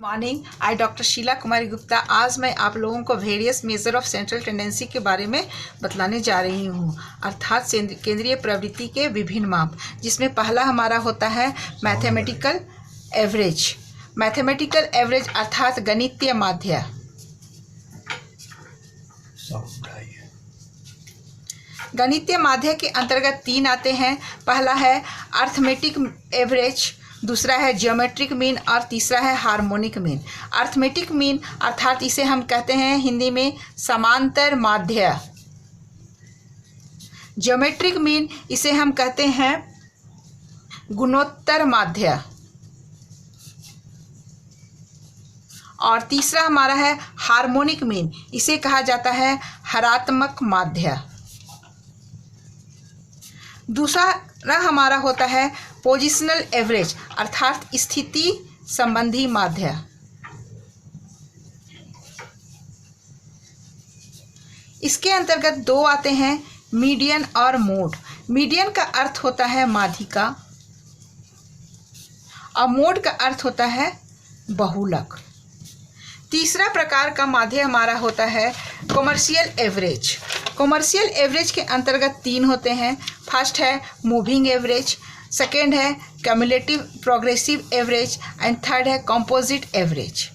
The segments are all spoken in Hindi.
मॉर्निंग, आई डॉक्टर शीला कुमारी गुप्ता। आज मैं आप लोगों को various measure of central tendency के बारे में बतलाने जा रही हूँ, अर्थात केंद्रीय प्रवृत्ति के विभिन्न माप, जिसमें पहला हमारा होता है मैथमेटिकल एवरेज। मैथमेटिकल एवरेज अर्थात गणितीय माध्य। गणितीय माध्य के अंतर्गत तीन आते हैं। पहला है अर्थमेटिक एवरेज, दूसरा है ज्योमेट्रिक मीन और तीसरा है हार्मोनिक मीन। अर्थमेटिक मीन अर्थात इसे हम कहते हैं हिंदी में समांतर माध्य। ज्योमेट्रिक मीन इसे हम कहते हैं गुणोत्तर माध्य। और तीसरा हमारा है हार्मोनिक मीन, इसे कहा जाता है हरात्मक माध्य। दूसरा हमारा होता है पोजिशनल एवरेज अर्थात स्थिति संबंधी माध्य। इसके अंतर्गत दो आते हैं, मीडियन और मोड। मीडियन का अर्थ होता है माध्यिका और मोड का अर्थ होता है बहुलक। तीसरा प्रकार का माध्य हमारा होता है कॉमर्शियल एवरेज। कॉमर्शियल एवरेज के अंतर्गत तीन होते हैं। फर्स्ट है मूविंग एवरेज, सेकेंड है cumulative progressive average and third है कंपोजिट एवरेज।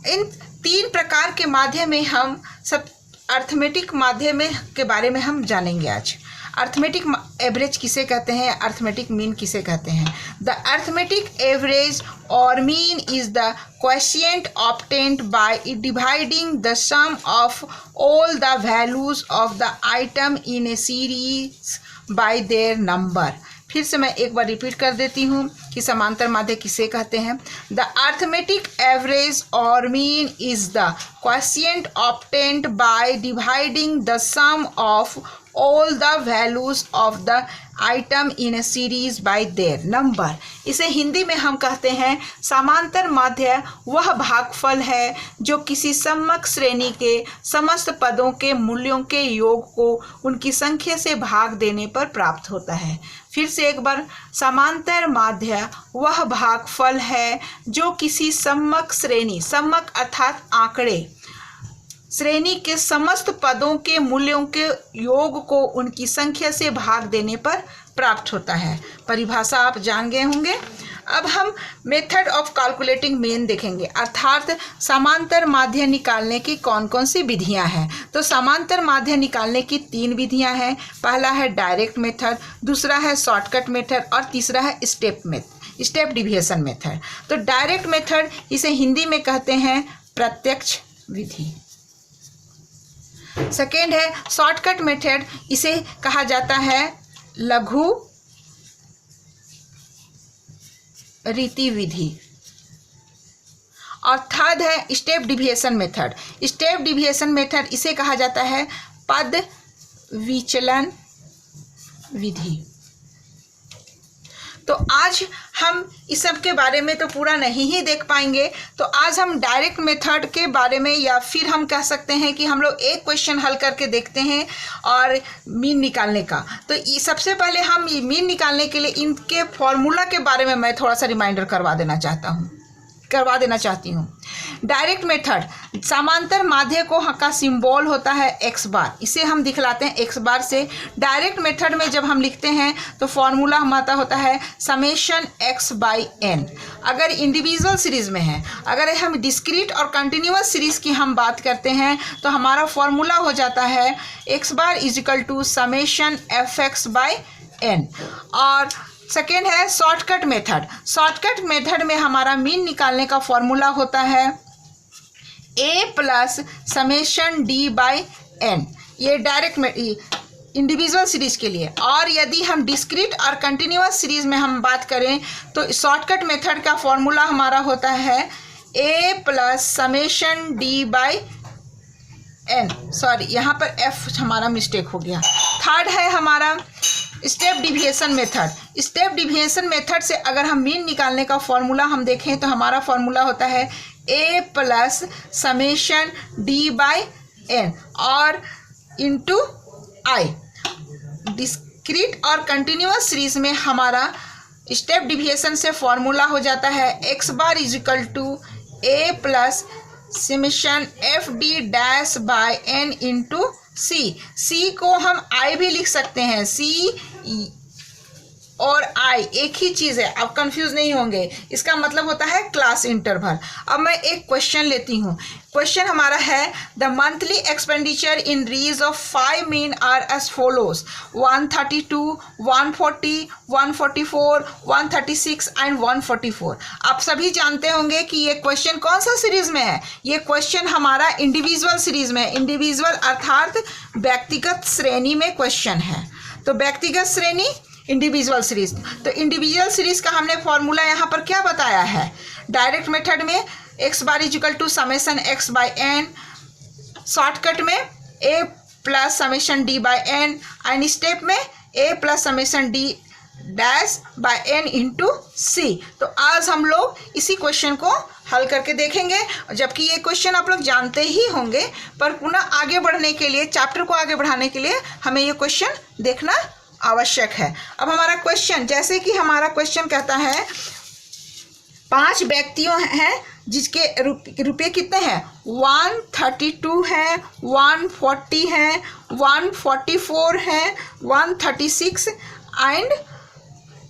इन तीन प्रकार के माध्य में हम सब अर्थमेटिक माध्य में के बारे में हम जानेंगे आज। अर्थमेटिक एवरेज किसे कहते हैं, अर्थमेटिक मीन किसे कहते हैं। द अर्थमेटिक एवरेज और mean is the quotient obtained by dividing the sum of all the values of the item in a series by their number. फिर से मैं एक बार रिपीट कर देती हूँ कि समांतर माध्य किसे कहते हैं। द अर्थमेटिक एवरेज और mean is the quotient obtained by dividing the sum of all the values of the item in a series by their number। इसे हिंदी में हम कहते हैं समांतर माध्य वह भागफल है जो किसी सम्मक श्रेणी के समस्त पदों के मूल्यों के योग को उनकी संख्या से भाग देने पर प्राप्त होता है। फिर से एक बार, समांतर माध्य वह भागफल है जो किसी सम्मक श्रेणी, सम्मक अर्थात आंकड़े, श्रेणी के समस्त पदों के मूल्यों के योग को उनकी संख्या से भाग देने पर प्राप्त होता है। परिभाषा आप जान गए होंगे। अब हम मेथड ऑफ कैलकुलेटिंग मीन देखेंगे, अर्थात समांतर माध्य निकालने की कौन कौन सी विधियां हैं। तो समांतर माध्य निकालने की तीन विधियां हैं। पहला है डायरेक्ट मेथड, दूसरा है शॉर्टकट मेथड और तीसरा है स्टेप डिविएशन मेथड। तो डायरेक्ट मेथड इसे हिंदी में कहते हैं प्रत्यक्ष विधि। सेकेंड है शॉर्टकट मेथड, इसे कहा जाता है लघु रीति विधि। और थर्ड है step deviation method. Step deviation method इसे कहा जाता है पद विचलन विधि। तो आज हम इस सब के बारे में तो पूरा नहीं ही देख पाएंगे, तो आज हम डायरेक्ट मेथड के बारे में, या फिर हम कह सकते हैं कि हम लोग एक क्वेश्चन हल करके देखते हैं और मीन निकालने का। तो सबसे पहले हम ये मीन निकालने के लिए इनके फॉर्मूला के बारे में मैं थोड़ा सा रिमाइंडर करवा देना चाहती हूँ। डायरेक्ट मेथड, समांतर माध्य को का सिंबल होता है एक्स बार, इसे हम दिखलाते हैं एक्स बार से। डायरेक्ट मेथड में जब हम लिखते हैं तो फॉर्मूला हमारा होता है समेशन एक्स बाई एन। अगर इंडिविजुअल सीरीज में है, अगर हम डिस्क्रीट और कंटिन्यूअस सीरीज की हम बात करते हैं तो हमारा फॉर्मूला हो जाता है X bar is equal to summation F X by N. और सेकेंड है शॉर्टकट मेथड। शॉर्टकट मेथड में हमारा मीन निकालने का फॉर्मूला होता है A plus summation D by N. ये डायरेक्ट इंडिविजुअल सीरीज के लिए। और यदि हम डिस्क्रीट और कंटिन्यूअस सीरीज में हम बात करें तो शॉर्टकट मेथड का फॉर्मूला हमारा होता है A plus summation D by N. Sorry, यहाँ पर एफ हमारा मिस्टेक हो गया। थर्ड है हमारा step deviation method. Step deviation method से अगर हम मीन निकालने का फॉर्मूला हम देखें तो हमारा फॉर्मूला होता है A plus summation D by N और इंटू आई। डिस्क्रीट और कंटिन्यूअस सीरीज में हमारा स्टेप डिविएशन से फॉर्मूला हो जाता है X bar is equal to A plus summation F D dash by N into C. C को हम आई भी लिख सकते हैं, सी और आई एक ही चीज़ है, आप कंफ्यूज नहीं होंगे। इसका मतलब होता है क्लास इंटरवल। अब मैं एक क्वेश्चन लेती हूँ। क्वेश्चन हमारा है the monthly expenditure in rupees of 5 men are as follows 132, 140, 144, 136 and 144। आप सभी जानते होंगे कि ये क्वेश्चन कौन सा सीरीज में है। ये क्वेश्चन हमारा इंडिविजुअल सीरीज में है। इंडिविजुअल अर्थात व्यक्तिगत श्रेणी में क्वेश्चन है। तो व्यक्तिगत श्रेणी इंडिविजुअल सीरीज। तो इंडिविजुअल सीरीज का हमने फॉर्मूला यहाँ पर क्या बताया है, डायरेक्ट मेथड में X bar is equal to summation X by N, shortcut में A plus summation D by N, and step में A plus summation D dash by N into C. तो आज हम लोग इसी क्वेश्चन को हल करके देखेंगे, जबकि ये क्वेश्चन आप लोग जानते ही होंगे, पर पुनः आगे बढ़ने के लिए, चैप्टर को आगे बढ़ाने के लिए हमें ये क्वेश्चन देखना आवश्यक है। अब हमारा क्वेश्चन, जैसे कि हमारा क्वेश्चन कहता है 5 व्यक्तियों हैं जिसके रुपये कितने हैं, 132 है, 140 है, 144 है, 136 एंड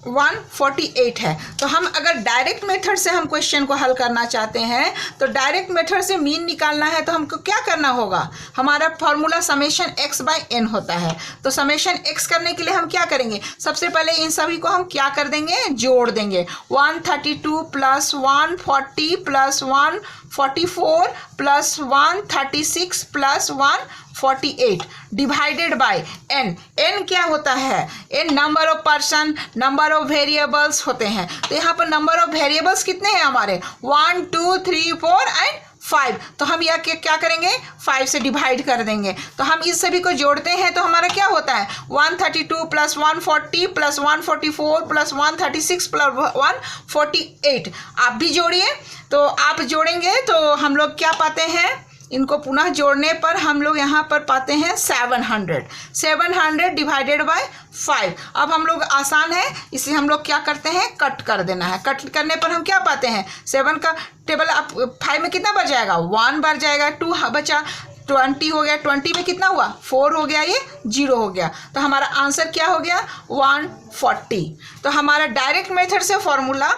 148 है। तो हम अगर डायरेक्ट मेथड से हम क्वेश्चन को हल करना चाहते हैं, तो डायरेक्ट मेथड से मीन निकालना है, तो हमको क्या करना होगा, हमारा formula summation X by N होता है। तो समेशन एक्स करने के लिए हम क्या करेंगे, सबसे पहले इन सभी को हम क्या कर देंगे, जोड़ देंगे। 132 plus 140 plus 144 plus 136 plus 148 divided by N. N क्या होता है, N number of person, number of variables होते हैं। तो यहाँ पर नंबर ऑफ वेरिएबल्स कितने हैं हमारे, 1 2 3 4 एंड 5। तो हम यह क्या करेंगे, 5 से डिवाइड कर देंगे। तो हम इस सभी को जोड़ते हैं, तो हमारा क्या होता है, 132 प्लस 140 प्लस 144 प्लस 136 प्लस 148। आप भी जोड़िए। तो आप जोड़ेंगे तो हम लोग क्या पाते हैं, इनको पुनः जोड़ने पर हम लोग यहाँ पर पाते हैं 700 डिवाइडेड बाय 5। अब हम लोग आसान है, इसे हम लोग क्या करते हैं, कट कर देना है। कट करने पर हम क्या पाते हैं, 7 का टेबल आप 5 में कितना बच जाएगा, 1 बढ़ जाएगा, 2 बचा, 20 हो गया, 20 में कितना हुआ, 4 हो गया, ये 0 हो गया। तो हमारा आंसर क्या हो गया, 140। तो हमारा डायरेक्ट मेथड से फॉर्मूला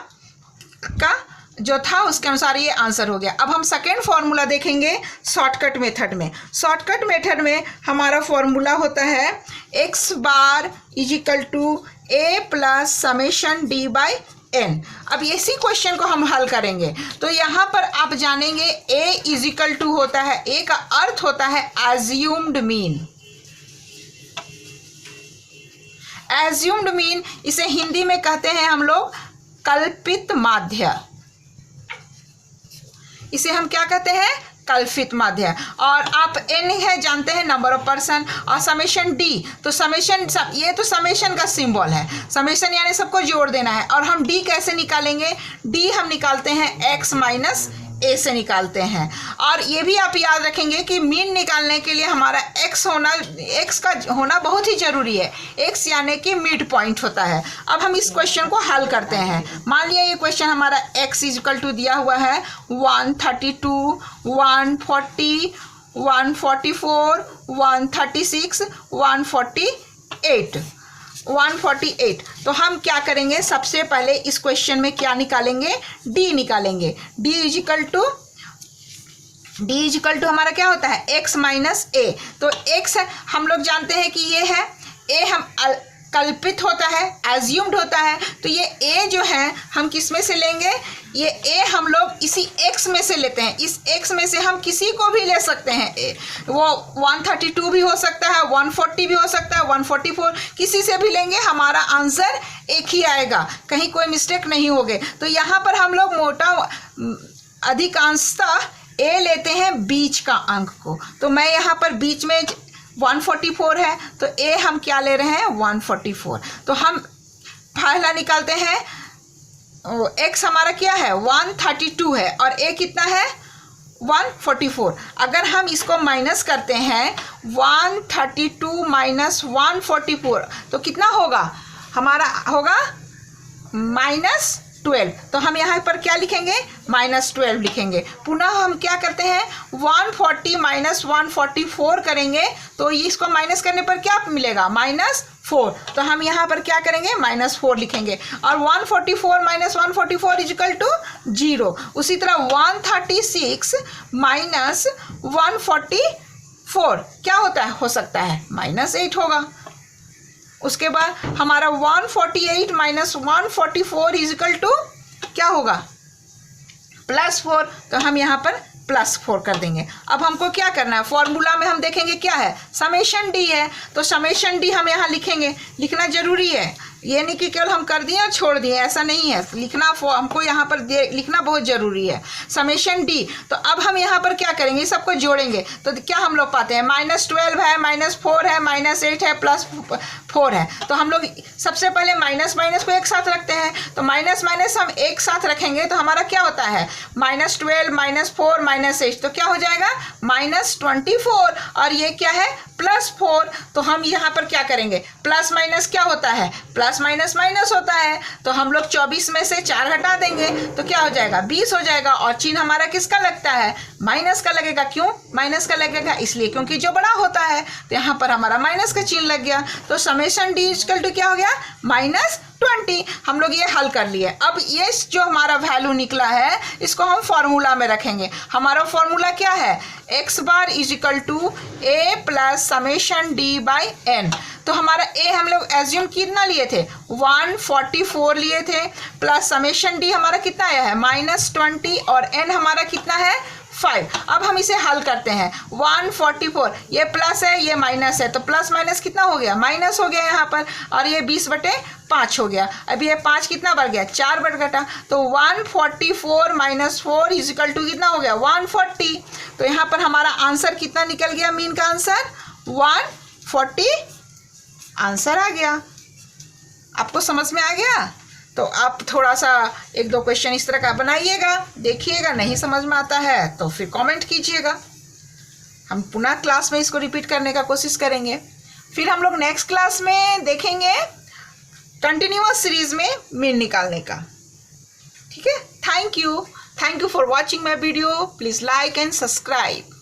का जो था उसके अनुसार ये आंसर हो गया। अब हम सेकेंड फॉर्मूला देखेंगे शॉर्टकट मेथड में। शॉर्टकट मेथड में हमारा फॉर्मूला होता है X bar is equal to A plus summation D by N. अब इसी क्वेश्चन को हम हल करेंगे। तो यहाँ पर आप जानेंगे ए इजिकल टू होता है, ए का अर्थ होता है एज्यूम्ड मीन। एज्यूम्ड मीन, इसे हिंदी में कहते हैं हम लोग कल्पित माध्य। इसे हम क्या कहते हैं, कल्पित माध्य। और आप एन है जानते हैं, नंबर ऑफ पर्सन, और समेशन डी, तो समेशन, ये तो समेशन का सिंबल है, समेशन यानी सबको जोड़ देना है। और हम डी कैसे निकालेंगे, डी हम निकालते हैं एक्स माइनस ए से निकालते हैं। और ये भी आप याद रखेंगे कि मीन निकालने के लिए हमारा एक्स का होना बहुत ही जरूरी है। एक्स यानी कि मिड पॉइंट होता है। अब हम इस क्वेश्चन को हल करते हैं। मान लिया ये क्वेश्चन हमारा एक्स इजिकल टू दिया हुआ है 132, 140, 144, 136, 148। तो हम क्या करेंगे, सबसे पहले इस क्वेश्चन में क्या निकालेंगे, डी निकालेंगे। डी इजिकल टू हमारा क्या होता है, एक्स माइनस ए। तो एक्स हम लोग जानते हैं कि ये है, ए हम कल्पित होता है, एज्यूम्ड होता है। तो ये ए जो है हम किस में से लेंगे, ये ए हम लोग इसी एक्स में से लेते हैं। इस एक्स में से हम किसी को भी ले सकते हैं, वो 132 भी हो सकता है, 140 भी हो सकता है, 144, किसी से भी लेंगे हमारा आंसर एक ही आएगा, कहीं कोई मिस्टेक नहीं होगी। तो यहाँ पर हम लोग मोटा अधिकांशतः ए लेते हैं बीच का अंक को। तो मैं यहाँ पर बीच में 144 है, तो ए हम क्या ले रहे हैं, 144। तो हम पहला निकालते हैं, एक्स हमारा क्या है, 132 है, और ए कितना है, 144। अगर हम इसको माइनस करते हैं 132 माइनस 144, तो कितना होगा, हमारा होगा 12। तो हम यहाँ पर क्या लिखेंगे, -12 लिखेंगे। पुनः हम क्या करते हैं, 140 - 144 करेंगे तो इसको माइनस करने पर क्या मिलेगा, -4। तो हम यहाँ पर क्या करेंगे, -4 लिखेंगे। और 144 - 144 = 0। उसी तरह 136 - 144 क्या होता है, हो सकता है -8 होगा। उसके बाद हमारा 148 - 144 = क्या होगा, +4। तो हम यहाँ पर +4 कर देंगे। अब हमको क्या करना है, फॉर्मूला में हम देखेंगे क्या है, समेशन डी है। तो समेशन डी हम यहाँ लिखेंगे, लिखना जरूरी है। ये नहीं कि केवल हम कर दिए और छोड़ दिए, ऐसा नहीं है, लिखना हमको यहाँ पर लिखना बहुत जरूरी है, समेशन डी। तो अब हम यहाँ पर क्या करेंगे, सबको जोड़ेंगे। तो क्या हम लोग पाते हैं, -12 है, -4 है, -8 है, +4 है। तो हम लोग सबसे पहले माइनस को एक साथ रखते हैं। तो माइनस हम एक साथ रखेंगे तो हमारा क्या होता है, -12 -4 -8, तो क्या हो जाएगा, -24। और ये क्या है, +4। तो हम यहाँ पर क्या करेंगे, प्लस माइनस क्या होता है, प्लस माइनस होता है। तो हम लोग 24 में से 4 हटा देंगे तो क्या हो जाएगा, 20 हो जाएगा। और चिन्ह हमारा किसका लगता है, माइनस का लगेगा। क्यों माइनस का लगेगा, इसलिए क्योंकि जो बड़ा होता है। तो यहाँ पर हमारा माइनस का चिन्ह लग गया। तो समेशन डी = क्या हो गया, -20। हम लोग ये हल कर लिए। अब ये जो हमारा वैल्यू निकला है इसको हम फॉर्मूला में रखेंगे। हमारा फॉर्मूला क्या है, x बार = a + ∑d/n। तो हमारा a हम लोग एज्यूम कितना लिए थे, 144 लिए थे, प्लस ∑d हमारा कितना आया है, -20, और n हमारा कितना है, 5। अब हम इसे हल करते हैं। 144 ये प्लस है, ये माइनस है, तो प्लस माइनस कितना हो गया, माइनस हो गया यहाँ पर। और ये 20/5 हो गया। अभी ये 5 कितना बढ़ गया, 4 बढ़ घटा। तो 144 - 4 = कितना हो गया, 140। तो यहाँ पर हमारा आंसर कितना निकल गया, मीन का आंसर 140 आंसर आ गया। आपको समझ में आ गया। तो आप थोड़ा सा 1-2 क्वेश्चन इस तरह का बनाइएगा, देखिएगा। नहीं समझ में आता है तो फिर कमेंट कीजिएगा। हम पुनः क्लास में इसको रिपीट करने का कोशिश करेंगे। फिर हम लोग नेक्स्ट क्लास में देखेंगे कंटिन्यूअस सीरीज में मीन निकालने का। ठीक है, thank you for watching my video. Please like and subscribe.